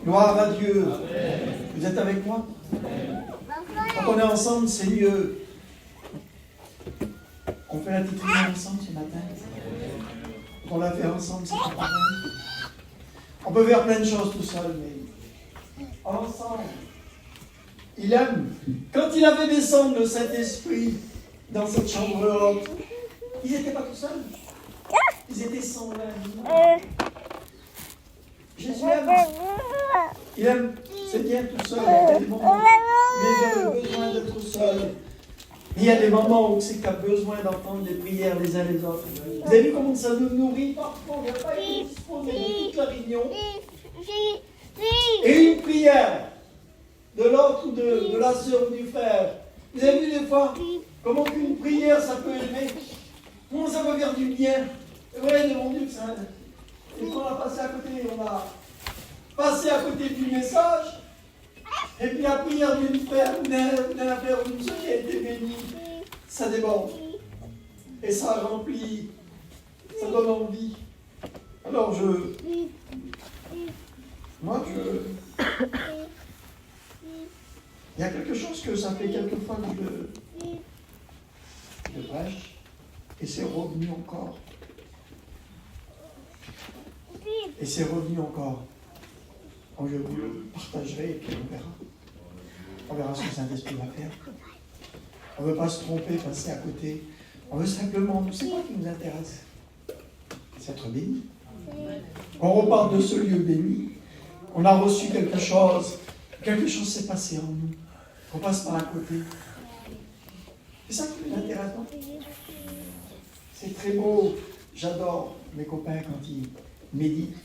Gloire à Dieu. Amen. Vous êtes avec moi? Quand on est ensemble, c'est mieux. On fait la petite réunion ensemble ce matin. On l'a fait ensemble, c'est pas pareil. On peut faire plein de choses tout seul, mais ensemble. Il aime. Quand il a fait descendre le Saint-Esprit dans cette chambre haute, ils n'étaient pas tout seuls. Ils étaient 120. Jésus aime. Il aime. C'est bien tout seul. Il y a des moments où il a besoin d'être seul. Il y a des moments où c'est que tu as besoin d'entendre des prières les uns les autres. Vous avez vu comment ça nous nourrit parfois? On n'a pas été disposé de toute la réunion. Et une prière de l'autre ou de la sœur ou du frère. Vous avez vu des fois comment une prière ça peut aimer? Comment ça peut faire du bien? C'est vrai, mon Dieu, que ça. Et quand on a passé à côté, on a passé à côté du message. Et puis la prière d'une frère ou d'un frère ou d'une sœur qui a été bénie, ça déborde. Et ça remplit, ça donne envie. Alors il y a quelque chose que ça fait quelques fois que je prêche, et c'est revenu encore. Et c'est revenu encore. Je vous le partagerai et puis on verra. On verra ce que Saint-Esprit va faire. On ne veut pas se tromper, passer à côté. On veut simplement, c'est quoi qui nous intéresse? C'est être béni. On repart de ce lieu béni. On a reçu quelque chose s'est passé en nous. On passe par à côté. C'est ça qui nous intéresse, non? C'est très beau. J'adore mes copains quand ils méditent.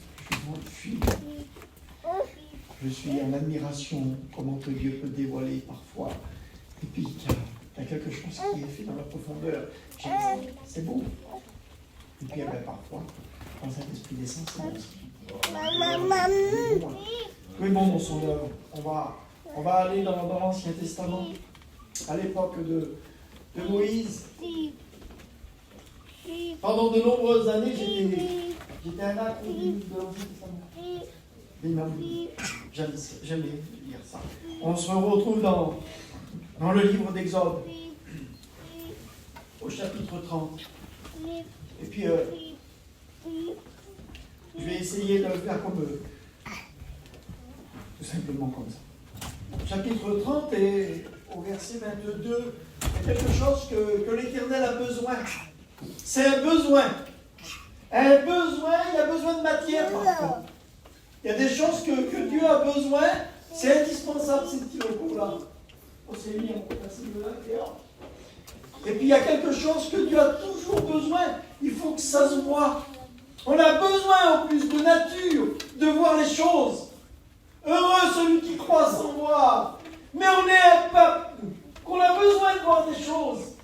Je suis en admiration comment que Dieu peut dévoiler parfois. Et puis il y a quelque chose qui est fait dans la profondeur. C'est beau. Et puis parfois, quand Saint-Esprit descend, c'est bon aussi. Oui, bon, dans son œuvre. On va aller dans l'Ancien Testament, à l'époque de Moïse. Pendant de nombreuses années, j'étais un activiste de l'Ancien Testament. J'aime lire ça. On se retrouve dans le livre d'Exode, au chapitre 30. Et puis, je vais essayer de le faire comme eux. Tout simplement comme ça. Chapitre 30 et au verset 22, il y a quelque chose que l'Éternel a besoin. C'est un besoin. Il y a besoin de matière parfois. Il y a des choses que Dieu a besoin, c'est indispensable ces petits recours-là. On s'est mis, on peut passer de là, et puis il y a quelque chose que Dieu a toujours besoin, il faut que ça se voit. On a besoin en plus de nature, de voir les choses. Heureux celui qui croit sans voir. Mais on est un peuple qu'on a besoin de voir des choses.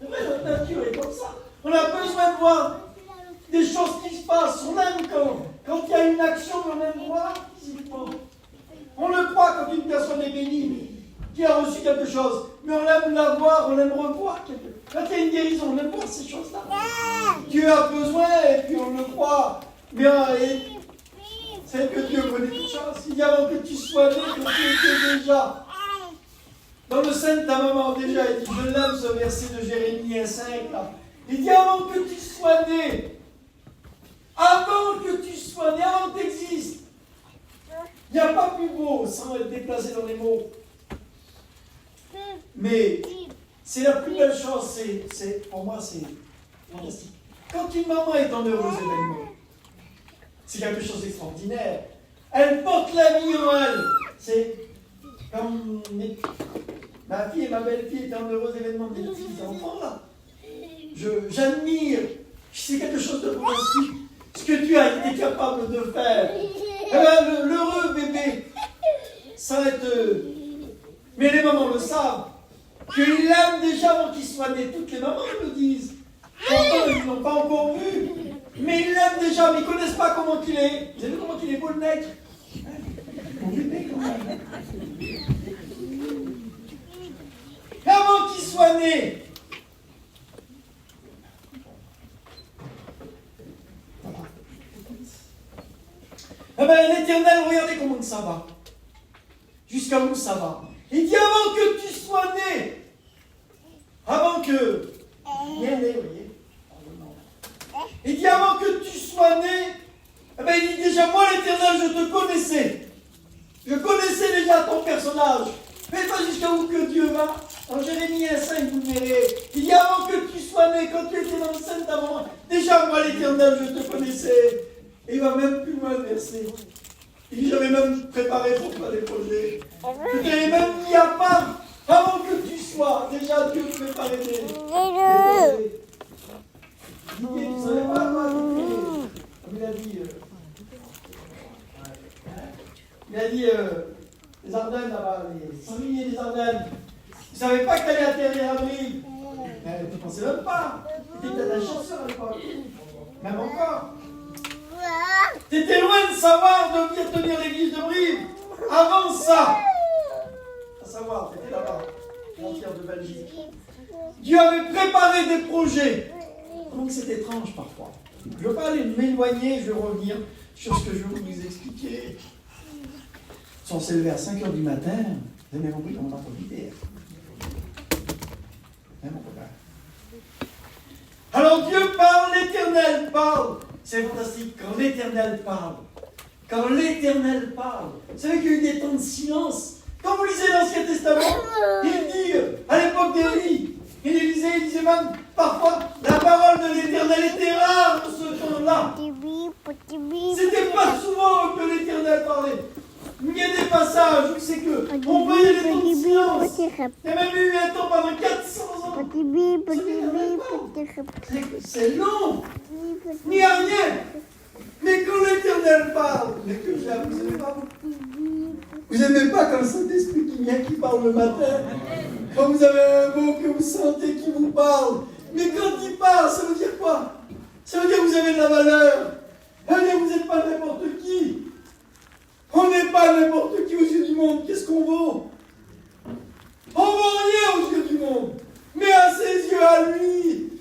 C'est vrai, notre nature est comme ça. On a besoin de voir des choses qui se passent. On aime quand il y a une action, on aime voir physiquement. On le croit quand une personne est bénie, qui a reçu quelque chose. Mais on aime la voir, on aime revoir quelque chose. Quand il y a une guérison, on aime voir ces choses-là. Dieu a besoin et puis on le croit. Mais c'est que Dieu connaît toutes choses. Il dit avant que tu sois né, que tu étais déjà. Dans le sein de ta maman, déjà, il dit, je l'aime ce verset de Jérémie 5. Là. Il dit avant que tu sois né. Avant que tu sois né, avant que tu existes. Il n'y a pas plus beau sans être déplacé dans les mots. Mais c'est la plus belle chose, pour moi, c'est fantastique. Quand une maman est en heureux événement, c'est quelque chose d'extraordinaire. Elle porte la vie en elle. C'est comme ma fille et ma belle-fille étaient en heureux événement des petits enfants là. J'admire. C'est quelque chose de fantastique. Ce que tu as été capable de faire. Eh bien, l'heureux bébé, ça va être. Mais les mamans le savent. Qu'il l'aime déjà avant qu'il soit né. Toutes les mamans le disent. Pourtant, ils ne l'ont pas encore vu. Mais ils l'aiment déjà, mais ils ne connaissent pas comment il est. Vous avez vu comment il est beau le nègre? Mon bébé quand même. Avant qu'il soit né. Voilà. Eh bien, l'Éternel, regardez comment ça. ça va. Jusqu'à où ça va. Il dit avant que tu sois né, avant que... Bien né, vous voyez. Il dit avant que tu sois né, eh bien, il dit déjà, moi l'Éternel, je te connaissais. Je connaissais déjà ton personnage. Mais pas jusqu'à où que Dieu va. En Jérémie 1,5, vous verrez. Il dit avant que tu sois né, quand tu étais dans le sein de ta maman, déjà moi l'Éternel, je te connaissais. Et il va même plus loin le verset. Il dit j'avais même préparé pour toi des projets. Je t'avais même mis à part avant que tu sois. Déjà Dieu préparait des projets. Didier, tu ne savais pas moi, comme il a dit. Il a dit les Ardennes là-bas, les sangliers des Ardennes. Tu ne savais pas que tu allais atterrir à Brive. Tu ne pensais même pas. Tu étais peut-être un chasseur à l'époque. Même encore. Tu étais loin de savoir de venir tenir l'église de Brive. Avant ça, à savoir, tu étais là-bas, frontière de Belgique. Dieu avait préparé des projets. Donc c'est étrange parfois. Je ne veux pas aller m'éloigner, je vais revenir sur ce que je vais vous expliquer. Si on s'est levé à 5h du matin, vous avez bien compris comment on a profité. Hein, mon copain. Alors Dieu parle, l'Éternel parle. C'est fantastique, quand l'Éternel parle. Quand l'Éternel parle. Vous savez qu'il y a eu des temps de silence. Quand vous lisez l'Ancien Testament, il dit, à l'époque d'Élie, il disait même, parfois, la parole de l'Éternel était rare dans ce temps-là. C'était pas souvent que l'Éternel parlait. Il y a des passages où c'est que on voyait les temps de silence. Il y a même eu un temps pendant 400 ans. C'est long. Il n'y a rien. Mais quand l'Éternel parle, mais que j'aime, vous n'aimez pas vous n'aimez pas quand le Saint-Esprit qui vient, qui parle le matin. Quand vous avez un mot que vous sentez qui vous parle. Mais quand il parle, ça veut dire quoi? Ça veut dire que vous avez de la valeur. Ça veut dire que vous n'êtes pas n'importe qui. On n'est pas n'importe qui aux yeux du monde. Qu'est-ce qu'on vaut? On ne vaut rien aux yeux du monde. Mais à ses yeux, à lui,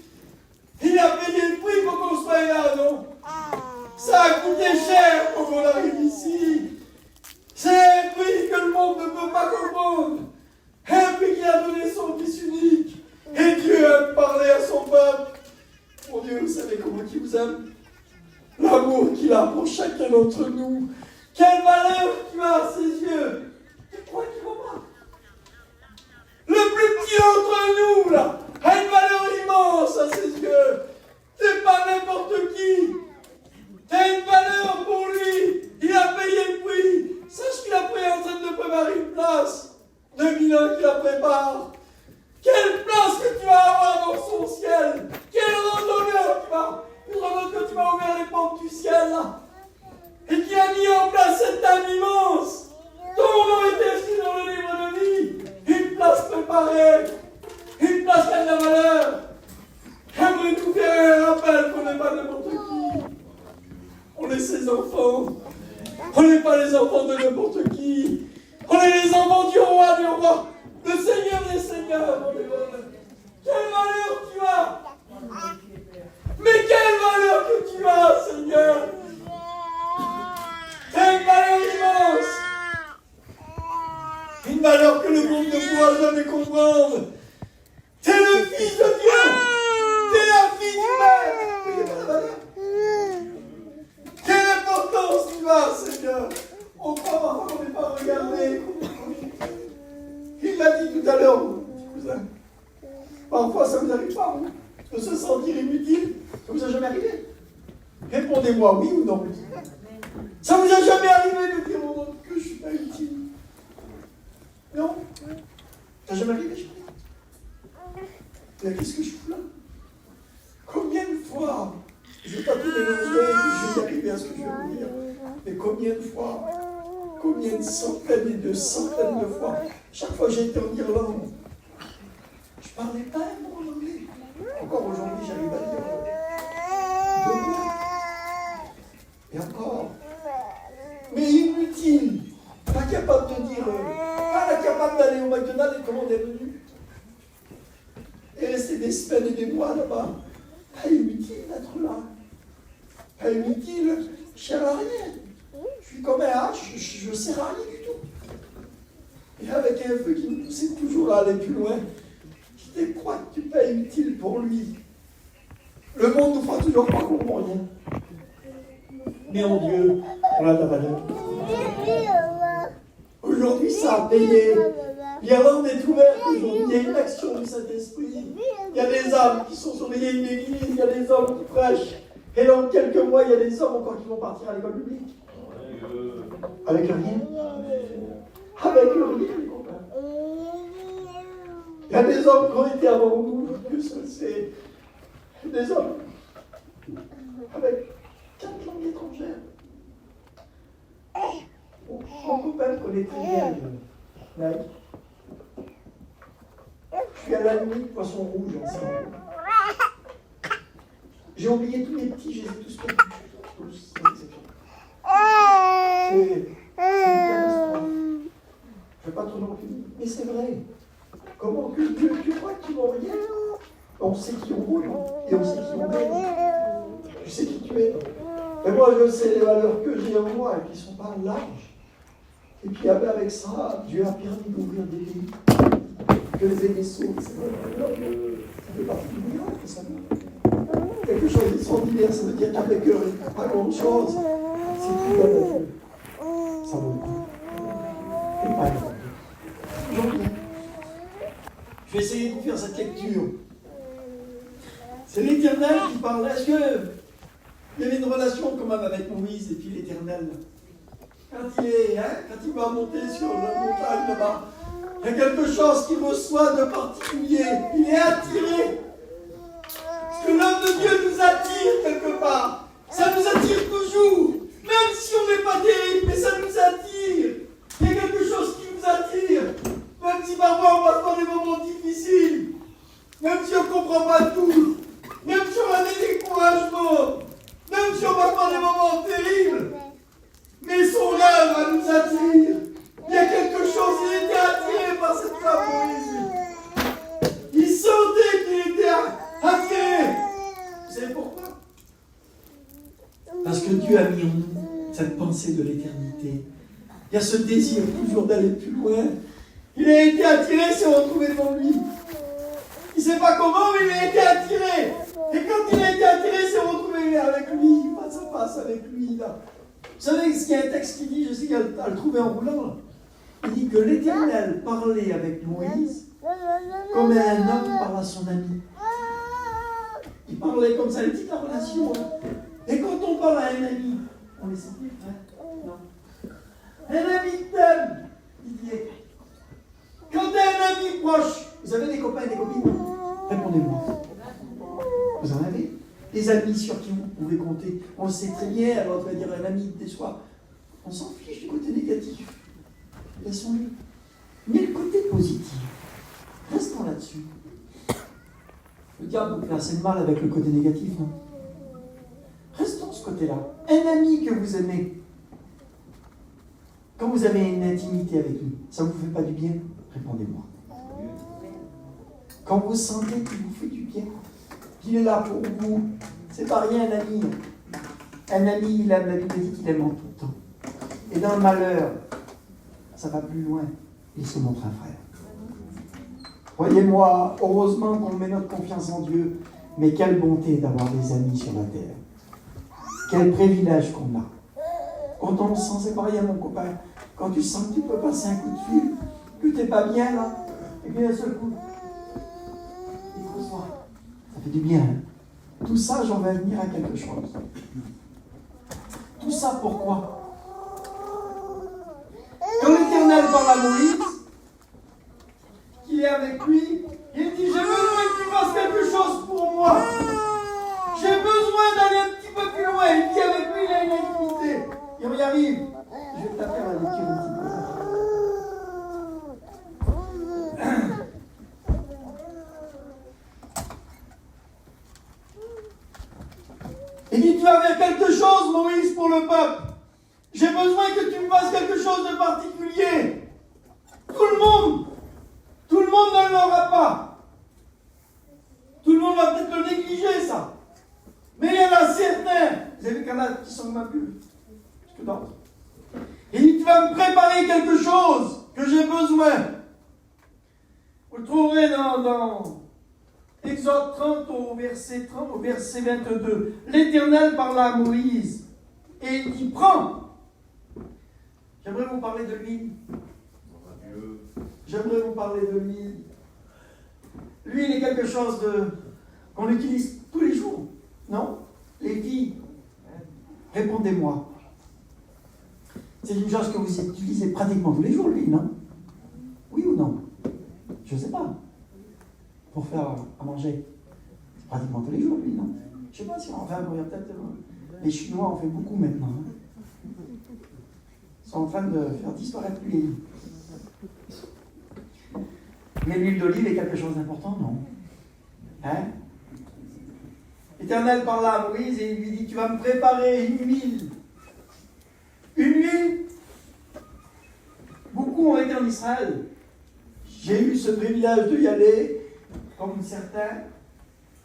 il a payé le prix pour qu'on soit là, non? Ça a coûté cher pour qu'on arrive ici. C'est un prix que le monde ne peut pas comprendre. Un prix qui a donné son fils unique. Et Dieu a parlé à son peuple. Mon Dieu, vous savez comment il vous aime? L'amour qu'il a pour chacun d'entre nous. Quelle valeur tu as à ses yeux. Tu crois qu'il ne va pas? Le plus petit d'entre nous, là, a une valeur immense à ses yeux. C'est pas n'importe qui. T'as une valeur pour lui. Il a payé le prix. Sache qu'il a pris en train de préparer une place. 2000 ans qu'il la prépare. Quelle place que tu vas avoir dans son ciel. Quelle randonneur tu vas. Une randonneur que tu vas ouvrir les portes du ciel là. Et qui a mis en place cette table immense. Ton nom est inscrit dans le livre de vie. Une place préparée. Une place qui a de la valeur. J'aimerais nous faire un rappel qu'on n'est pas n'importe qui. On est ses enfants. On n'est pas les enfants de n'importe qui. On est les enfants du roi des rois. Le Seigneur des seigneurs. Quelle valeur tu as. Mais quelle valeur que tu as, Seigneur. T'as une valeur immense. Une valeur que le monde ne pourra jamais comprendre. T'es le Fils de Dieu. T'es la fille du Père. Mais quelle valeur. Quelle importance tu as, Seigneur. On croit parfois qu'on n'est pas regardé. Il l'a dit tout à l'heure, petit cousin. Parfois, ça ne vous arrive pas, hein, de se sentir inutile. Ça vous a jamais arrivé? Répondez-moi oui ou non. Ça vous a jamais arrivé de dire au monde que je ne suis pas utile? Non? Ça n'a jamais arrivé, je crois. Mais qu'est-ce que je fous là? Combien de fois, je ne vais pas tout dénoncer, je vais y arriver à ce que je veux vous dire, mais combien de fois, combien de centaines et de centaines de fois, chaque fois que j'ai été en Irlande, je ne parlais pas un mot en anglais. Encore aujourd'hui, j'arrive à dire deux mots. Et encore. Mais inutile. Pas capable de dire, pas capable d'aller au McDonald's et commander un menu. Et rester des semaines et des mois là-bas. Pas inutile d'être là. Pas inutile, je ne sers à rien. Je suis Puis comme un hache, je ne sers à rien du tout. Et avec un feu qui me poussait toujours à aller plus loin, je te crois que tu n'es pas utile pour lui. Le monde nous fera toujours pas pour rien. Mais en Dieu, on a de la valeur. Aujourd'hui, ça a payé. Hier, on est ouvert aujourd'hui. Il y a une action du Saint-Esprit. Il y a des âmes qui sont surveillées une église. Il y a des hommes qui prêchent. Et dans quelques mois, il y a des hommes encore qui vont partir à l'école publique. Avec le rien. Avec le rien, les copains. Il y a des hommes qui ont été avant nous. Dieu seul sait. Des hommes avec 4 langues étrangères. Mon copain connaît très bien le laïc. Je suis à la limite poisson rouge ensemble. J'ai oublié tous les petits, je les ai tous perdus. Tous, sans exception. C'est une catastrophe. Je ne vais pas trop non plus. Mais c'est vrai. Comment que Dieu, tu crois qu'ils vont rien? On sait qui on roule et on sait qui on est. Tu sais qui tu es. Mais moi, je sais les valeurs que j'ai en moi et qui ne sont pas larges. Et puis avec ça, Dieu a permis d'ouvrir des pays. Que les aimer sautent, c'est vrai. Ça fait partie du miracle, ça. Quelque chose d'extraordinaire, ça veut dire qu'avec eux, il n'y a pas grand-chose. C'est tout à Dieu. Ça vaut le coup. Et pas aujourd'hui. Je vais essayer de vous faire cette lecture. C'est l'Éternel qui parle. Est-ce qu'il y avait une relation quand même avec Moïse et puis l'Éternel? Quand il va monter sur la montagne là-bas, il y a quelque chose qui reçoit de particulier. Il est attiré. Parce que l'homme de Dieu nous attire quelque part. Ça nous attire toujours. Même si on n'est pas terrible, mais ça nous attire. Il y a quelque chose qui nous attire. Même si parfois on passe par des moments difficiles. Même si on ne comprend pas tout. Même si on a des découragements. Même si on passe par des moments terribles. Mais son œuvre nous attire. Il y a quelque chose, il était attiré par cette femme Moïse. Il sentait qu'il était attiré. Vous savez pourquoi? Parce que Dieu a mis en nous cette pensée de l'éternité. Il y a ce désir toujours d'aller plus loin. Il a été attiré, s'est retrouvé devant lui. Il ne sait pas comment, mais il a été attiré. Et quand il a été attiré, s'est retrouvé avec lui. Face à face avec lui, là. Vous savez ce qu'il y a un texte qui dit, je sais qu'elle a le trouvé en roulant, là. Il dit que l'Éternel parlait avec Moïse comme un homme parle à son ami. Il parlait comme ça, il dit la relation. Et quand on parle à un ami, on les sent plus frères. Non. Un ami t'aime, Didier. Quand tu as un ami proche, vous avez des copains et des copines? Répondez-moi. Vous en avez? Des amis sur qui vous pouvez compter. On le sait très bien, alors tu vas dire un ami des soirs. On s'en fiche du côté négatif. Laissons-le. Mais le côté positif, restons là-dessus. Le diable peut assez de mal avec le côté négatif, non? Restons ce côté-là. Un ami que vous aimez, quand vous avez une intimité avec lui, ça ne vous fait pas du bien? Répondez-moi. Quand vous sentez qu'il vous fait du bien, qu'il est là pour vous, c'est pas rien un ami. Un ami, il aime, la Bible dit qu'il aime en tout temps. Et dans le malheur, ça va plus loin. Il se montre un frère. Croyez-moi, heureusement qu'on met notre confiance en Dieu, mais quelle bonté d'avoir des amis sur la terre. Quel privilège qu'on a. Quand on le sent, c'est pas rien, mon copain. Quand tu sens que tu peux passer un coup de fil, que tu n'es pas bien là, et puis d'un seul coup, il te reçoit. Ça fait du bien. Hein. Tout ça, j'en vais venir à quelque chose. Tout ça pourquoi? Quand l'Éternel parle à Moïse, qu'il est avec lui, il dit, j'ai besoin que tu fasses quelque chose pour moi. J'ai besoin d'aller un petit peu plus loin. Il dit avec lui, il a une intimité. Et on y arrive. Je vais te la faire la lecture un petit peu. Il dit, tu vas faire quelque chose, Moïse, pour le peuple. J'ai besoin que tu me fasses quelque chose de particulier. Tout le monde ne l'aura pas. Tout le monde va peut-être le négliger, ça. Mais il y en a certains, vous avez vu qu'il y en a qui sont même plus que d'autres. quelque chose que j'ai besoin. Vous le trouverez dans Exode 30 au verset 30, au verset 22. L'Éternel parla à Moïse et il dit, prends. J'aimerais vous parler de l'huile. J'aimerais vous parler de l'huile. L'huile est quelque chose qu'on utilise tous les jours, non? Les filles, répondez-moi. C'est une chose que vous utilisez pratiquement tous les jours, l'huile, non? Oui ou non? Je ne sais pas. Pour faire à manger. C'est pratiquement tous les jours, l'huile, non? Je ne sais pas si on en fait, il y a peut-être... Les Chinois en fait beaucoup maintenant. Ils sont en train de faire disparaître l'huile. Mais l'huile d'olive est quelque chose d'important, non? Hein? L'Éternel parla à Moïse et il lui dit, tu vas me préparer une huile. Une huile. Beaucoup ont été en Israël. J'ai eu ce privilège d'y aller, comme certains.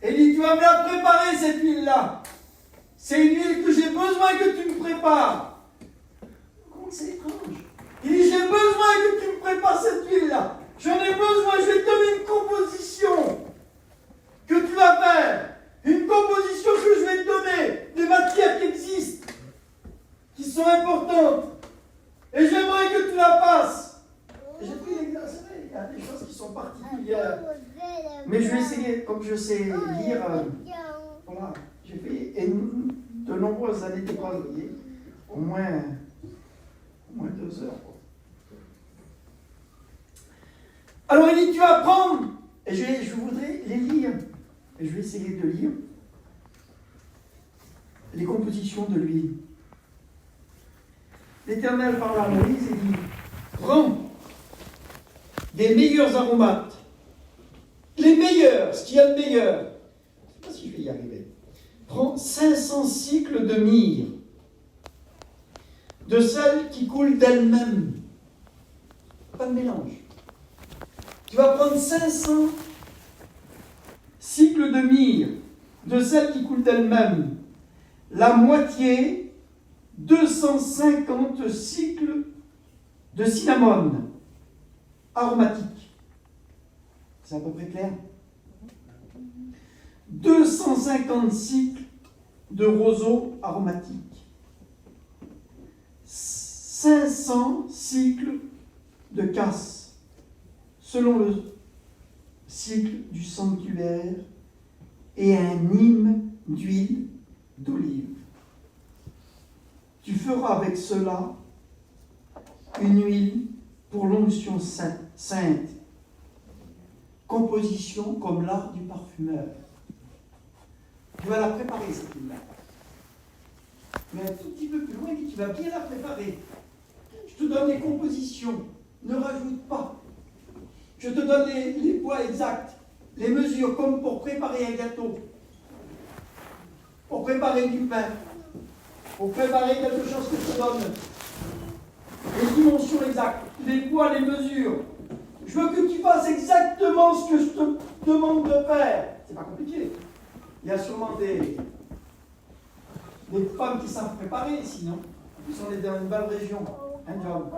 Et il dit, tu vas me la préparer, cette huile-là. C'est une huile que j'ai besoin que tu me prépares. Comment c'est étrange. Il dit, j'ai besoin que tu me prépares cette huile-là. J'en ai besoin, je vais te donner une composition que tu vas faire. Une composition que je vais te donner, des matières qui existent, qui sont importantes. Et j'aimerais que tu la fasses. Et j'ai pris l'exemple, c'est vrai, il y a des choses qui sont particulières. Mais je vais essayer, comme je sais lire, voilà, j'ai fait de nombreuses années d'école, vous voyez, au moins 2 heures. Alors il dit, tu vas prendre, et je voudrais les lire, et je vais essayer de lire les compositions de l'huile. L'Éternel parle à Moïse et dit, prends des meilleurs aromates, les meilleurs, ce qu'il y a de meilleur. Je ne sais pas si je vais y arriver. Prends 500 cycles de myrrhe, de celles qui coulent d'elles-mêmes. Pas de mélange. Tu vas prendre 500 cycles de myrrhe, de celles qui coulent d'elles-mêmes, la moitié, 250 cycles de cinnamome aromatique. C'est à peu près clair? 250 cycles de roseau aromatique. 500 cycles de casses, selon le cycle du sanctuaire, et un hymne d'huile d'olive. Tu feras avec cela une huile pour l'onction sainte, composition comme l'art du parfumeur. Tu vas la préparer, cette huile-là. Mais un tout petit peu plus loin, il dit, tu vas bien la préparer. Je te donne les compositions, ne rajoute pas. Je te donne les poids exacts, les mesures, comme pour préparer un gâteau, pour préparer du pain, pour préparer quelque chose que je te donne. Les dimensions exactes, les poids, les mesures. Je veux que tu fasses exactement ce que je te demande de faire. C'est pas compliqué. Il y a sûrement des femmes qui savent préparer ici, non? Ils sont dans une belle région. Un job.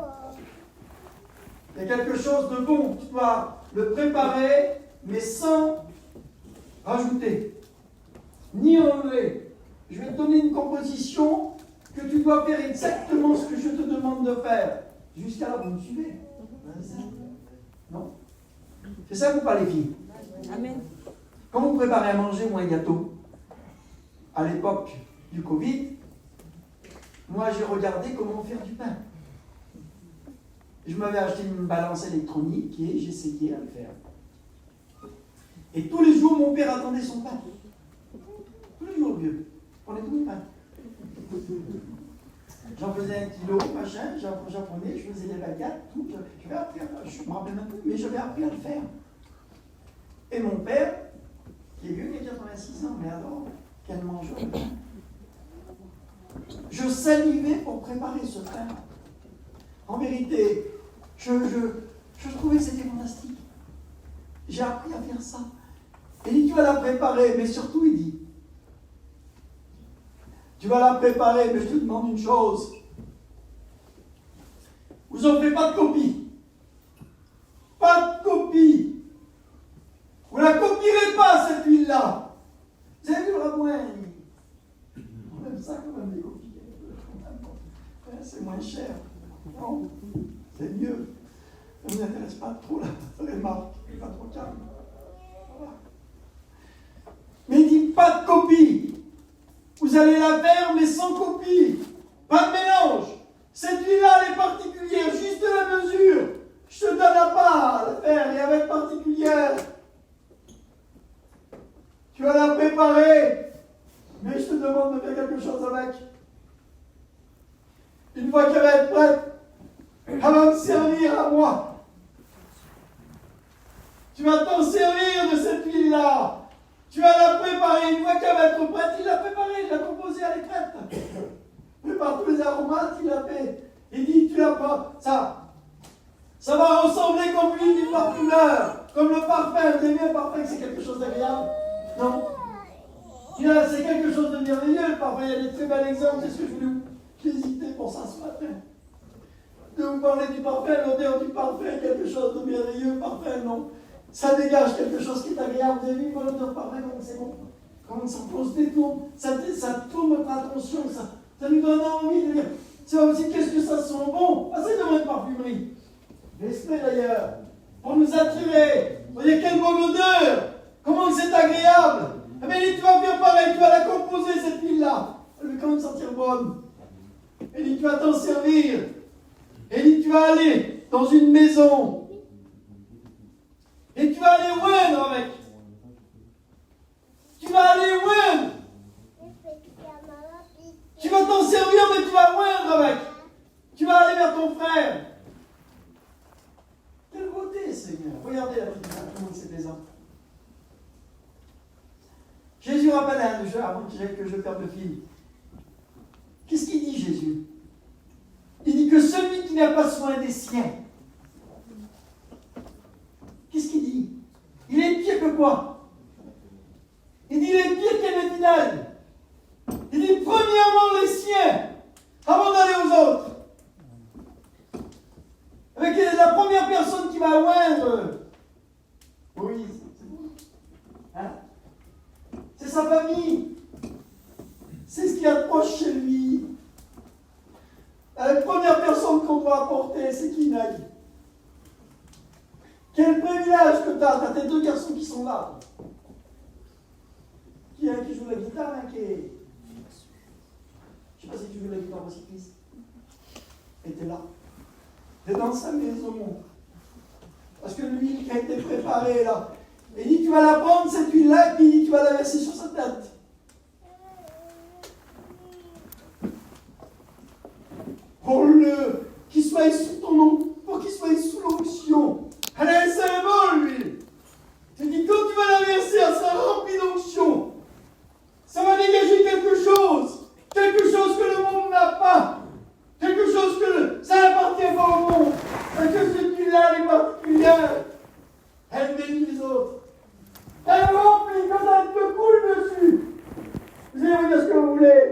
Il y a quelque chose de bon. Tu dois le préparer, mais sans rajouter, ni enlever. Je vais te donner une composition que tu dois faire exactement ce que je te demande de faire. Jusqu'à là, vous me suivez? Non? C'est ça ou pas, les filles? Amen. Quand vous préparez à manger ou un gâteau, à l'époque du Covid, moi j'ai regardé comment faire du pain. Je m'avais acheté une balance électronique et j'essayais à le faire. Et tous les jours, mon père attendait son pain. Tous les jours, vieux. Prenez tout mon pain. J'en faisais 1 kilo, machin, j'en prenais, je faisais des baguettes, tout. J'avais appris je me rappelle même plus, mais j'avais appris à le faire. Et mon père, qui est vieux, qui a 86 ans, mais alors, qu'elle mange le pain. Je salivais pour préparer ce pain. En vérité, je trouvais que c'était fantastique. J'ai appris à faire ça. Il dit, tu vas la préparer, mais surtout, il dit, tu vas la préparer, mais je te demande une chose. Vous n'en faites pas de copie. Pas de copie. Vous ne la copierez pas, cette huile-là. Vous avez vu le rabouin? On aime ça quand même, des copies. C'est moins cher. Non, c'est mieux. Ça ne m'intéresse pas trop la remarque. Pas trop calme. Voilà. Mais il dit pas de copie. Vous allez la faire, mais sans copie. Pas de mélange. Cette huile-là, elle est particulière, juste de la mesure. Je te donne la part à la faire, et avec particulière. Tu vas la préparer, mais je te demande de faire quelque chose avec. Une fois qu'elle va être prête, elle va me servir à moi. Tu vas t'en servir de cette huile-là. Tu vas la préparer. Une fois qu'elle va être prête, il l'a préparée, il l'a composée, elle est prête. Prépare tous les aromates, il l'a fait. Il dit, tu l'as pas. Ça va ressembler comme l'huile du parfumeur, comme le parfum. Vous avez vu un parfum, c'est quelque chose d'agréable? Non. C'est quelque chose de merveilleux, le parfum. Il y a des très bels exemples. C'est ce que je voulais vous... J'ai hésité pour ça ce matin. De vous parler du parfum, l'odeur du parfum, quelque chose de merveilleux, parfum, non. Ça dégage quelque chose qui est agréable. Vous avez vu l'odeur parfum, comment c'est bon? Comment ça se détourne, ça tourne notre attention, ça nous donne envie de dire, c'est aussi qu'est-ce que ça sent bon? C'est dans une parfumerie. L'esprit d'ailleurs, pour nous attirer. Vous voyez quelle bonne odeur! Comment c'est agréable! Eh bien, tu vas faire pareil, tu vas la composer cette huile-là. Elle va quand même sentir bonne. Et dit, tu vas t'en servir. Et dit, tu vas aller dans une maison. Et tu vas aller oindre avec. Tu vas aller oindre. Tu vas t'en servir, mais tu vas oindre avec. Tu vas aller vers ton frère. Quelle beauté, Seigneur. Regardez la petite femme, comment c'est plaisant. Jésus rappelle à un jeu avant que je perde le fil. Qu'est-ce qu'il dit, Jésus? Il dit que celui qui n'a pas soin des siens, qu'est-ce qu'il dit? Il est pire que quoi? Il dit il est pire qu'un épinal. Il dit premièrement les siens, avant d'aller aux autres. Avec la première personne qui va oindre Moïse, c'est bon? Hein? C'est sa famille. C'est ce qui approche chez lui. La première personne qu'on doit apporter, c'est qui, Nag? Quel privilège que tu as. Tu as tes deux garçons qui sont là. Qui est un qui joue la guitare, un qui est... Je ne sais pas si tu joues la guitare aussi, Chris. Et tu es là. Tu es dans sa maison. Parce que l'huile qui a été préparée là. Et il dit, tu vas la prendre, cette huile-là, et puis tu vas la verser sur sa tête. Pour qu'il soit sous ton nom, pour qu'il soit sous l'onction. Elle a un symbole, l'huile. Tu dis, quand tu vas la verser, elle sera remplie d'onction. Ça va dégager quelque chose que le monde n'a pas. Quelque chose que ça appartient pas au monde. Parce que cette huile-là, elle est particulière. Elle bénit les autres. Elle remplit quand elle te coule dessus. Vous allez vous dire ce que vous voulez.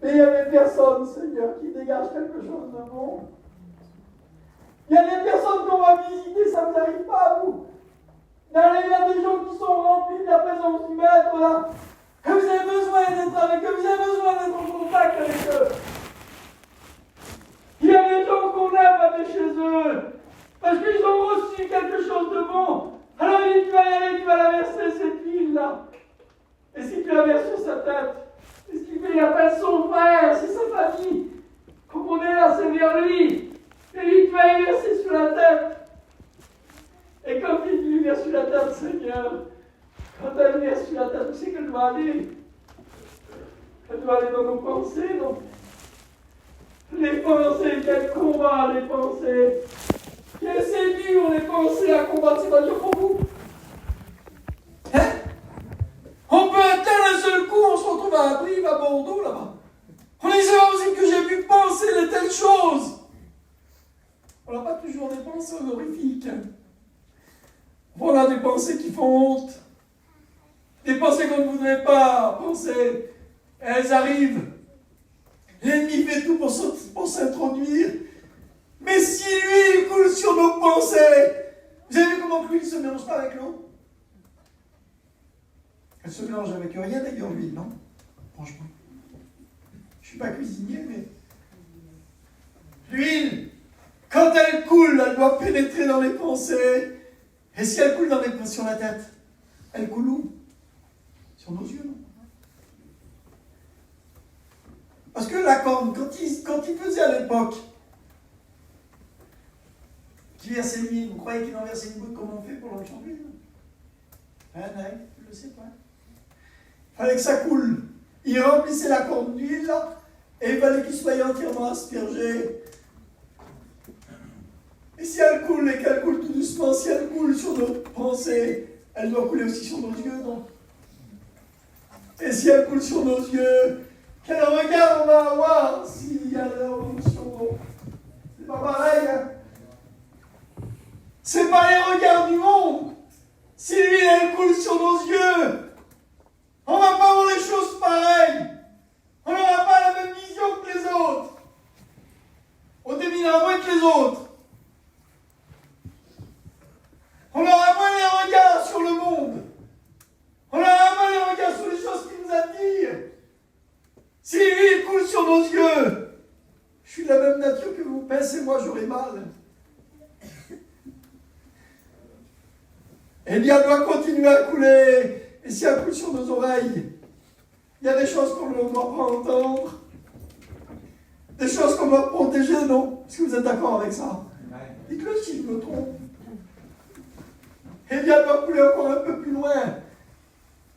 Mais il y a des personnes, Seigneur, qui dégagent quelque chose de bon. Il y a des personnes qu'on va visiter, ça ne vous arrive pas à vous. Il y a des gens qui sont remplis de la présence du Maître, là. Que vous avez besoin d'être avec eux, vous avez besoin d'être en contact avec eux. Il y a des gens qu'on aime avec chez eux, parce qu'ils ont reçu quelque chose de bon. Alors il dit, tu vas y aller, tu vas la verser, cette huile-là. Et si tu la verses sur sa tête, c'est ce qu'il fait, il appelle son frère, c'est sa famille. Quand on est là, c'est vers lui. Et lui, tu vas y verser sur la tête. Et quand il lui verse sur la tête, Seigneur, quand elle verse sur la tête, où c'est qu'elle doit aller? Elle doit aller dans nos pensées, non? Les pensées, quel combat, les pensées. Quel c'est dur, les pensées à combattre, c'est pas dur pour vous. Hein? On peut atteindre un seul coup, on se retrouve à Brive, à Bordeaux, là-bas. On disait aussi que j'ai pu penser de telles choses. On n'a pas toujours des pensées honorifiques. Voilà des pensées qui font honte. Des pensées qu'on ne voudrait pas penser. Elles arrivent. L'ennemi fait tout pour s'introduire. nos pensées. Vous avez vu comment l'huile ne se mélange pas avec l'eau? Elle se mélange avec rien d'ailleurs, l'huile, non? Franchement. Je ne suis pas cuisinier, mais l'huile, quand elle coule, elle doit pénétrer dans les pensées. Et si elle coule sur la tête, elle coule où? Sur nos yeux, non? Parce que la corne, quand il faisait à l'époque, qui versait l'huile, vous croyez qu'il en versait une goutte comme on fait pour l'enchanter d'huile? Ah non, je ne sais pas. Il fallait que ça coule. Il remplissait la corne d'huile, et il fallait qu'il soit entièrement aspergé. Et si elle coule, et qu'elle coule tout doucement, si elle coule sur nos pensées, elle doit couler aussi sur nos yeux, non? Et si elle coule sur nos yeux, quel regard on va avoir s'il y a l'évolution? C'est pas pareil, hein? C'est pas les regards du monde. Si l'huile, elle coule sur nos yeux, on va pas voir les choses pareilles. On n'aura pas la même vision que les autres. On dominera moins que les autres. On aura moins les regards sur le monde. On aura moins les regards sur les choses qui nous attirent. Si l'huile coule sur nos yeux, je suis de la même nature que vous, pincez-moi, j'aurai mal. Eh bien, elle doit continuer à couler. Et si elle coule sur nos oreilles, il y a des choses qu'on ne doit pas entendre. Des choses qu'on doit protéger, non? Est-ce que vous êtes d'accord avec ça? Dites-le si je me trompe. Eh bien, elle doit couler encore un peu plus loin.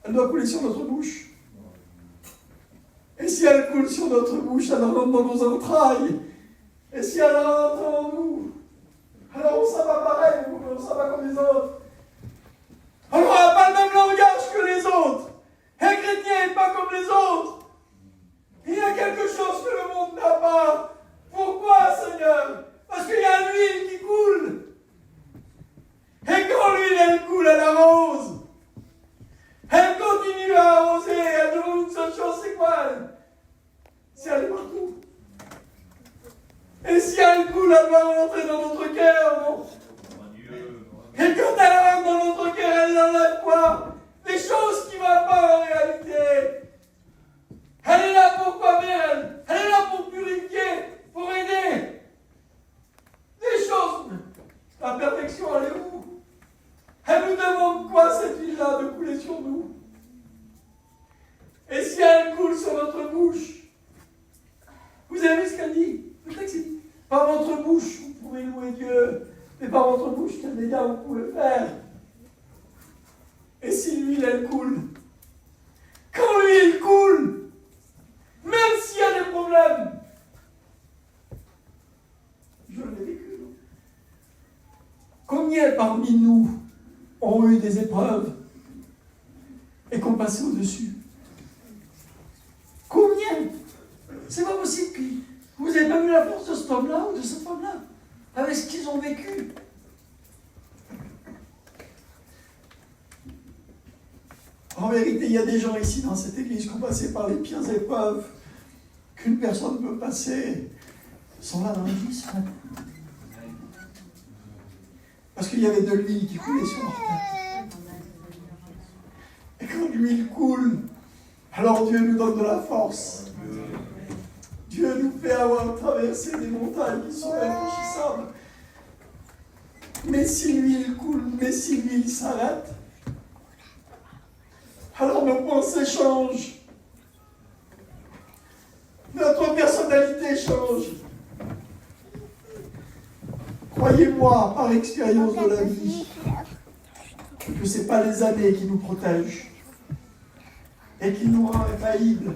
Elle doit couler sur notre bouche. Et si elle coule sur notre bouche, elle rentre dans nos entrailles. Et si elle rentre en nous, alors on s'en va pareil, on s'en va comme les autres. On n'aura pas le même langage que les autres. Un chrétien n'est pas comme les autres. Il y a quelque chose que le monde n'a pas. Pourquoi, Seigneur? Parce qu'il y a l'huile qui coule. Et quand l'huile, elle coule, elle arrose. Elle continue à arroser. Elle demande une seule chose, c'est quoi? C'est aller partout. Et si elle coule, elle va rentrer dans notre cœur, non? Et quand elle rentre dans notre cœur, elle enlève quoi? Des choses qui ne vont pas en réalité. Elle est là pour quoi, elle? Elle est là pour purifier, pour aider. Des choses. La perfection, elle est où? Elle nous demande quoi, cette huile-là, de couler sur nous? Et si elle coule sur notre bouche? Vous avez vu ce qu'elle dit? Le texte dit, par votre bouche, vous pouvez louer Dieu. Mais par votre bouche, quel dégât vous pouvez faire? Et si l'huile, elle coule? Quand l'huile coule, même s'il y a des problèmes, je l'ai vécu, non? Combien parmi nous ont eu des épreuves et qu'on passait au-dessus? Combien? C'est pas possible que vous n'avez pas vu la force de cet homme-là ou de cette femme-là, avec ce qu'ils ont vécu. En vérité, il y a des gens ici dans cette église qui ont passé par les pires épreuves qu'une personne peut passer. Ils sont là dans l'église. Parce qu'il y avait de l'huile qui coulait sur leur tête. Et quand l'huile coule, alors Dieu nous donne de la force. Dieu nous fait avoir traversé des montagnes qui sont infranchissables. Mais si l'huile coule, mais si l'huile s'arrête, alors nos pensées changent. Notre personnalité change. Croyez-moi, par expérience de la vie, que ce n'est pas les années qui nous protègent et qui nous rend infaillibles.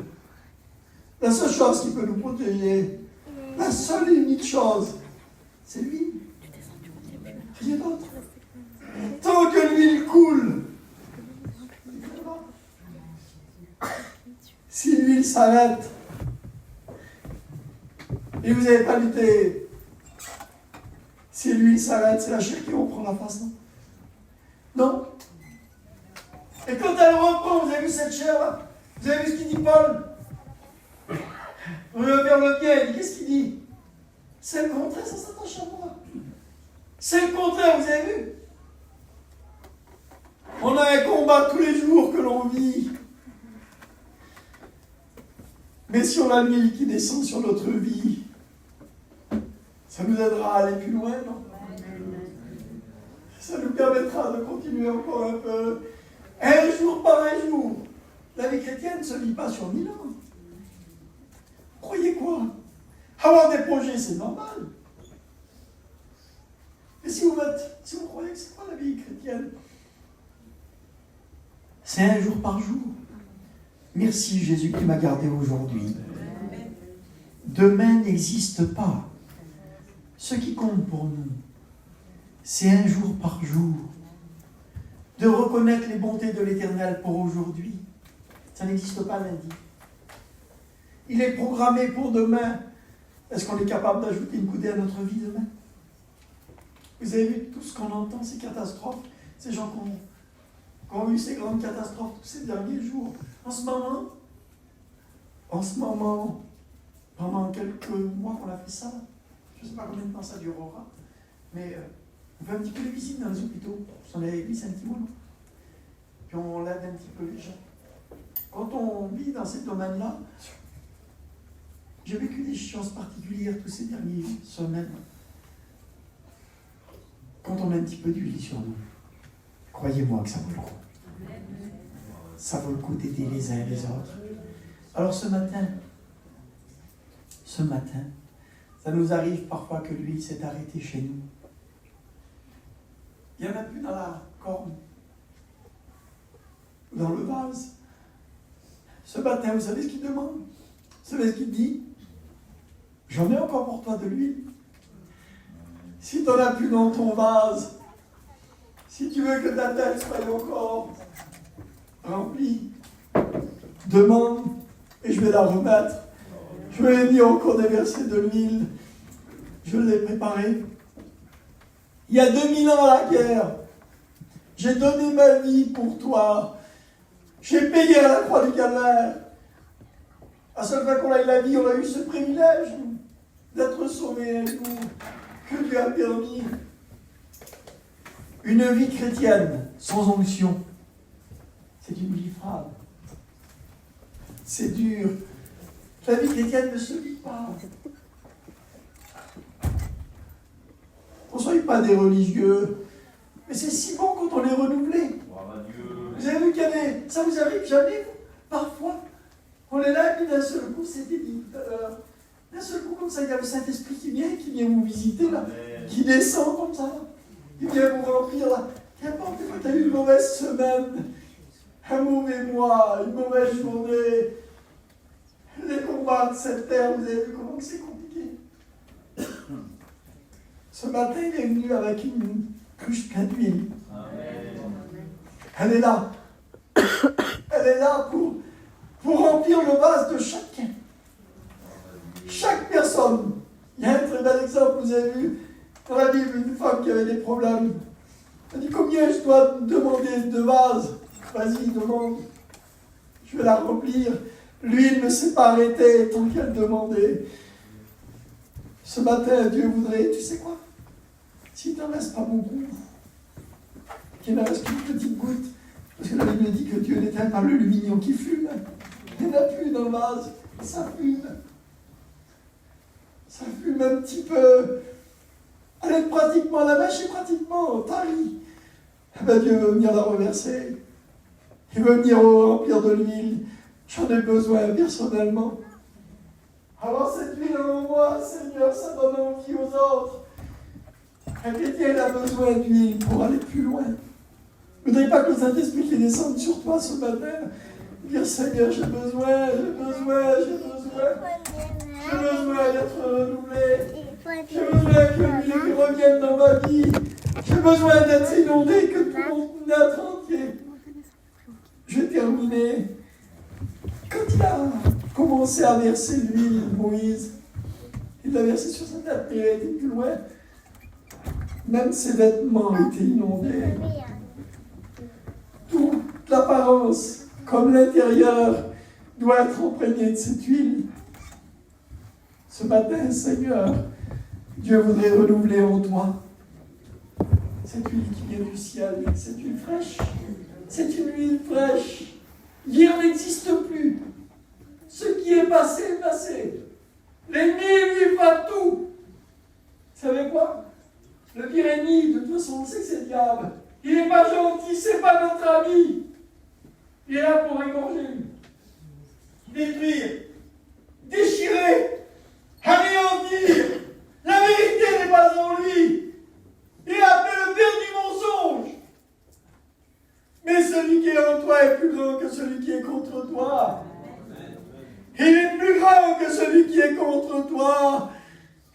La seule chose qui peut nous protéger, la seule et unique chose, c'est l'huile. Rien d'autre. Tant que l'huile coule, si l'huile s'arrête, et vous n'avez pas lutté, si l'huile s'arrête, c'est la chair qui reprend la face, non? Non. Et quand elle reprend, vous avez vu cette chair-là? Vous avez vu ce qu'il dit Paul? On veut faire le bien, il dit, qu'est-ce qu'il dit? C'est le contraire, ça s'attache à moi. C'est le contraire, vous avez vu? On a un combat tous les jours que l'on vit. Mais si on a l'huile qui descend sur notre vie, ça nous aidera à aller plus loin, non? Ça nous permettra de continuer encore un peu. Un jour par un jour. La vie chrétienne ne se vit pas sur 1000 ans. Croyez quoi? Avoir des projets, c'est normal. Mais si vous croyez que c'est quoi la vie chrétienne? C'est un jour par jour. Merci Jésus qui m'a gardé aujourd'hui. Demain n'existe pas. Ce qui compte pour nous, c'est un jour par jour. De reconnaître les bontés de l'Éternel pour aujourd'hui. Ça n'existe pas lundi. Il est programmé pour demain. Est-ce qu'on est capable d'ajouter une coudée à notre vie demain? Vous avez vu tout ce qu'on entend, ces catastrophes, ces gens qui ont eu ces grandes catastrophes tous ces derniers jours. En ce moment, pendant quelques mois qu'on a fait ça, je ne sais pas combien de temps ça durera, mais on fait un petit peu les visites dans les hôpitaux. On est église un petit moment. Puis on aide un petit peu les gens. Quand on vit dans ces domaines-là, j'ai vécu des choses particulières tous ces dernières semaines. Quand on a un petit peu d'huile sur nous, croyez-moi que ça vaut le coup. Ça vaut le coup d'aider les uns et les autres. Alors ce matin, ça nous arrive parfois que l'huile s'est arrêtée chez nous. Il n'y en a plus dans la corne, dans le vase. Ce matin, vous savez ce qu'il demande? Vous savez ce qu'il dit? J'en ai encore pour toi de l'huile. Si tu n'en as plus dans ton vase, si tu veux que ta tête soit encore remplie, demande et je vais la remettre. Je vais mis encore des versets de l'huile. Je l'ai préparé. Il y a 2000 ans à la guerre, j'ai donné ma vie pour toi. J'ai payé à la croix du calvaire. À seule fois qu'on a eu la vie, on a eu ce privilège d'être sauvés, nous, que Dieu a permis. Une vie chrétienne sans onction, c'est une vie froide. C'est dur. La vie chrétienne ne se vit pas. On ne soit pas des religieux, mais c'est si bon quand on est renouvelé. Vous avez vu qu'il y avait, ça vous arrive jamais, parfois, on est là, et puis d'un seul coup, c'était dit tout à l'heure, d'un seul coup, comme ça, il y a le Saint-Esprit qui vient vous visiter, là, qui descend comme ça, il vient vous remplir, là. Qu'importe, des fois, tu as eu une mauvaise semaine, un mauvais mois, une mauvaise journée, les combats de cette terre, vous avez vu comment c'est compliqué. Ce matin, il est venu avec une cruche pleine d'huile. Elle est là. Elle est là pour remplir le vase de chacun. Chaque personne. Il y a un très bel exemple, vous avez vu, dans la Bible, une femme qui avait des problèmes. Elle dit, combien je dois demander de vases? Vas-y, demande. Je vais la remplir. L'huile ne s'est pas arrêtée tant qu'elle demandait. Ce matin, Dieu voudrait, tu sais quoi? S'il ne t'en reste pas beaucoup, qu'il ne reste qu'une petite goutte, parce que la Bible dit que Dieu n'éteint pas le lumignon qui fume. Il n'y en a plus dans le vase, ça fume. Ça fume un petit peu. Allez, pratiquement, la mèche est pratiquement tarie. Eh bien, Dieu veut venir la reverser. Il veut venir remplir de l'huile. J'en ai besoin personnellement. Alors cette huile en moi, Seigneur, ça donne envie aux autres. Un chrétien, il a besoin d'huile pour aller plus loin. Je ne voudrais pas que le Saint-Esprit qui descende sur toi ce matin, dire Seigneur, j'ai besoin d'être renouvelé. J'ai besoin que l'huile revienne dans ma vie. J'ai besoin d'être inondé, que tout le monde naître entier. Je vais terminer. Quand il a commencé à verser l'huile, Moïse, il l'a versé sur sa tête, mais il a été plus loin. Même ses vêtements étaient inondés. Toute l'apparence, comme l'intérieur, doit être imprégné de cette huile. Ce matin, Seigneur, Dieu voudrait renouveler en toi Cette huile qui vient du ciel, cette huile fraîche. C'est une huile fraîche. Hier n'existe plus. Ce qui est passé est passé. L'ennemi, lui, fera tout. Vous savez quoi? Le pire ennemi, de toute façon, on sait que c'est le diable. Il n'est pas gentil, c'est pas notre ami. Il est là pour égorger, détruire, déchirer, anéantir. La vérité n'est pas en lui. Il est appelé le père du mensonge. Mais celui qui est en toi est plus grand que celui qui est contre toi. Il est plus grand que celui qui est contre toi.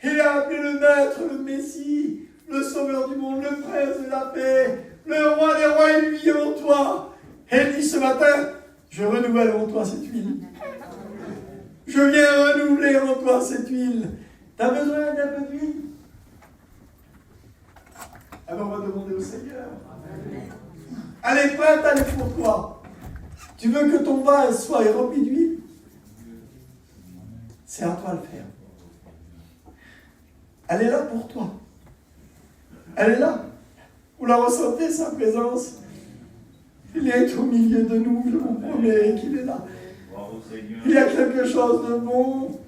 Il est appelé le Maître, le Messie, le Sauveur du monde, le Prince de la paix, le Roi des rois, il vit en toi. Et il dit ce matin, je renouvelle en toi cette huile. Je viens renouveler en toi cette huile. Tu as besoin d'un peu d'huile? Alors on va demander au Seigneur. Elle est prête, elle est pour toi. Tu veux que ton vase soit rempli d'huile? C'est à toi de le faire. Elle est là pour toi. Elle est là. Vous la ressentez, sa présence? Il est au milieu de nous, je vous promets qu'il est là. Il y a quelque chose de bon.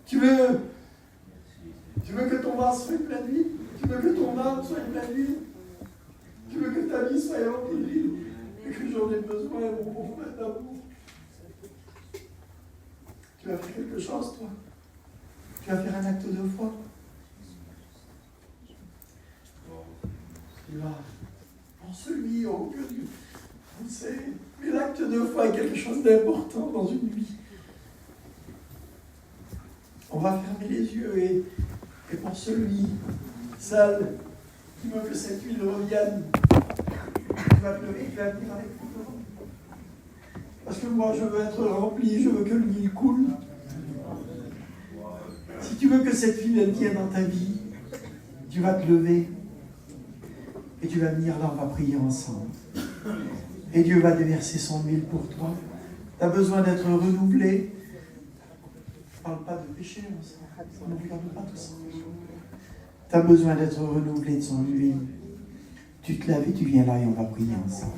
Tu veux que ton vase soit plein d'huile? Tu veux que ton âme soit plein d'huile? Tu veux que ta vie soit remplie d'huile? Et que j'en ai besoin, mon bon frère d'amour. Tu vas faire quelque chose, toi. Tu vas faire un acte de foi. Tu vas en celui au cœur du... On sait, mais l'acte de foi est quelque chose d'important dans une vie. On va fermer les yeux et pour celui, celle qui veut que cette huile revienne, tu vas te lever, tu vas venir avec moi. Parce que moi, je veux être rempli, je veux que l'huile coule. Si tu veux que cette huile vienne dans ta vie, tu vas te lever et tu vas venir là, on va prier ensemble. Et Dieu va déverser son huile pour toi. Tu as besoin d'être renouvelé. Je ne parle pas de péché, on ne regarde pas tout ça. Tu as besoin d'être renouvelé de son huile. Tu te lèves et tu viens là et on va prier ensemble.